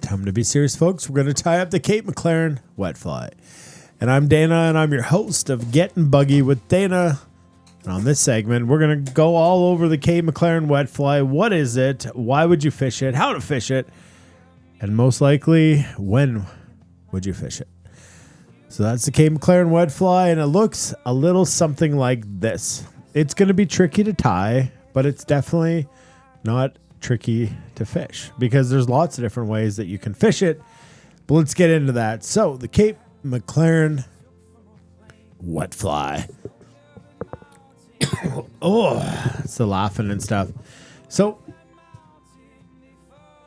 Time to be serious, folks. We're going to tie up the Kate McLaren Wet Fly. And I'm Dana, and I'm your host of Getting Buggy with Dana. And on this segment, we're going to go all over the Kate McLaren Wet Fly. What is it? Why would you fish it? How to fish it? And most likely, when would you fish it? So that's the Kate McLaren Wet Fly, and it looks a little something like this. It's going to be tricky to tie, but it's definitely not tricky to fish because there's lots of different ways that you can fish it. But let's get into that. So the Kate McLaren Wet Fly. Oh, it's the laughing and stuff. So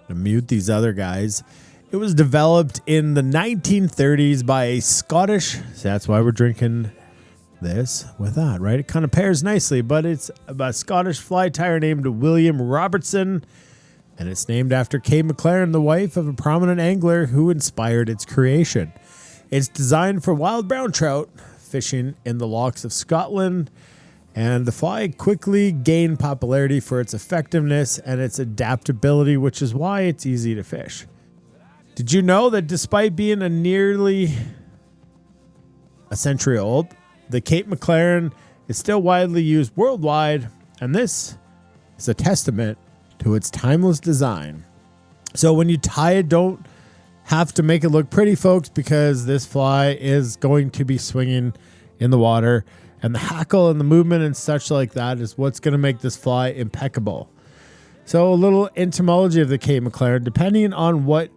to mute these other guys. It was developed in the 1930s by a Scottish. So that's why we're drinking this with that, right? It kind of pairs nicely, but it's a Scottish fly tyer named William Robertson, and it's named after Kate McLaren, the wife of a prominent angler who inspired its creation. It's designed for wild brown trout fishing in the lochs of Scotland, and the fly quickly gained popularity for its effectiveness and its adaptability, which is why it's easy to fish. Did you know that despite being nearly a century old, the Kate McLaren is still widely used worldwide, and this is a testament to its timeless design. So when you tie it, don't have to make it look pretty, folks, because this fly is going to be swinging in the water, and the hackle and the movement and such like that is what's going to make this fly impeccable. So a little entomology of the Kate McLaren, depending on what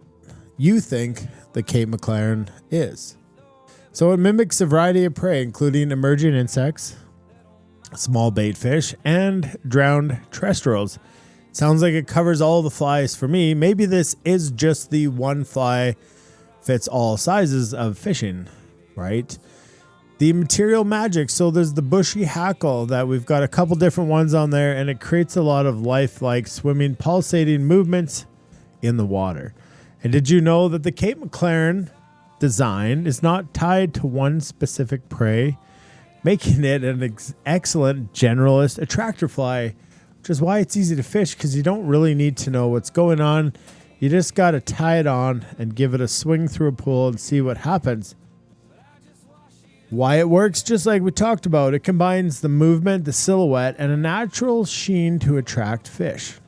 you think the Kate McLaren is. So it mimics a variety of prey, including emerging insects, small bait fish, and drowned terrestrials. Sounds like it covers all the flies for me. Maybe this is just the one fly fits all sizes of fishing, right? The material magic. So there's the bushy hackle that we've got a couple different ones on there, and it creates a lot of lifelike swimming, pulsating movements in the water. And did you know that the Kate McLaren design is not tied to one specific prey, making it an excellent generalist attractor fly, which is why it's easy to fish because you don't really need to know what's going on. You just got to tie it on and give it a swing through a pool and see what happens. Why it works, just like we talked about, it combines the movement, the silhouette, and a natural sheen to attract fish.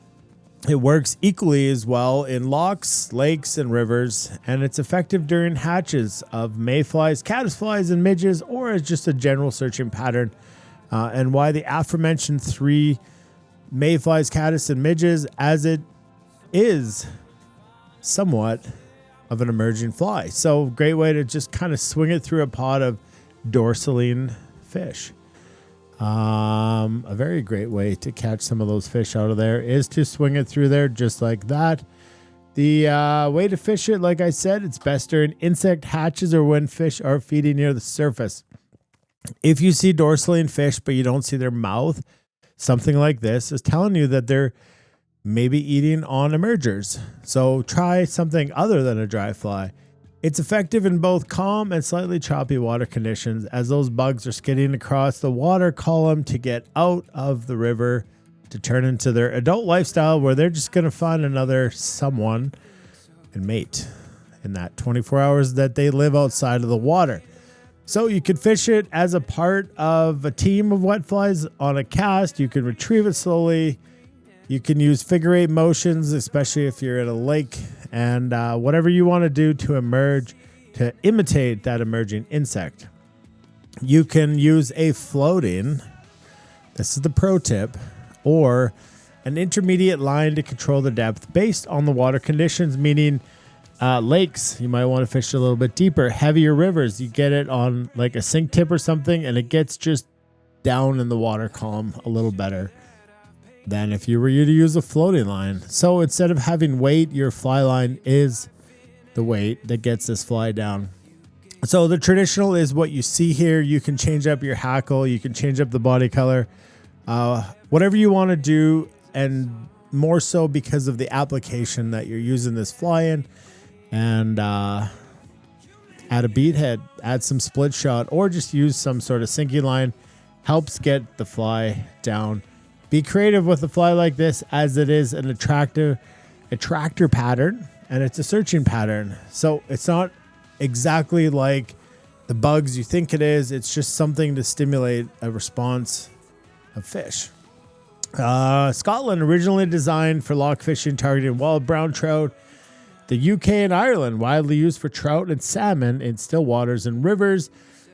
It works equally as well in lochs, lakes, and rivers, and it's effective during hatches of mayflies, caddisflies, and midges, or as just a general searching pattern. And why the aforementioned three mayflies, caddis, and midges, as it is somewhat of an emerging fly. So great way to just kind of swing it through a pot of dorsaline fish. A very great way to catch some of those fish out of there is to swing it through there just like that. The way to fish it, like I said, it's best during insect hatches or when fish are feeding near the surface. If you see dorsaline fish but you don't see their mouth, something like this is telling you that they're maybe eating on emergers. So try something other than a dry fly. It's effective in both calm and slightly choppy water conditions as those bugs are skidding across the water column to get out of the river to turn into their adult lifestyle where they're just going to find another someone and mate in that 24 hours that they live outside of the water. So you could fish it as a part of a team of wet flies on a cast. You can retrieve it slowly. You can use figure eight motions, especially if you're in a lake, and whatever you want to do to emerge, to imitate that emerging insect. You can use a floating, this is the pro tip, or an intermediate line to control the depth based on the water conditions, meaning lakes, you might want to fish a little bit deeper. Heavier rivers, you get it on like a sink tip or something, and it gets just down in the water column a little better than if you were to use a floating line. So instead of having weight, your fly line is the weight that gets this fly down. So the traditional is what you see here. You can change up your hackle. You can change up the body color. Whatever you want to do, and more so because of the application that you're using this fly in. And add a bead head, add some split shot, or just use some sort of sinking line. Helps get the fly down. Be creative with a fly like this, as it is an attractor pattern, and it's a searching pattern. So it's not exactly like the bugs you think it is. It's just something to stimulate a response of fish. Scotland originally designed for loch fishing targeting wild brown trout. The UK and Ireland widely used for trout and salmon in still waters and rivers.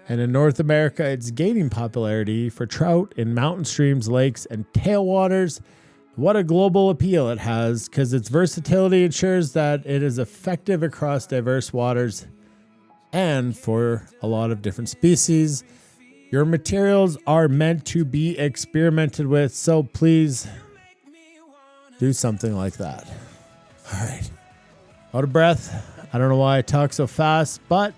And in North America, it's gaining popularity for trout in mountain streams, lakes, and tailwaters. What a global appeal it has, because its versatility ensures that it is effective across diverse waters and for a lot of different species. Your materials are meant to be experimented with, so please do something like that. All right. Out of breath. I don't know why I talk so fast, but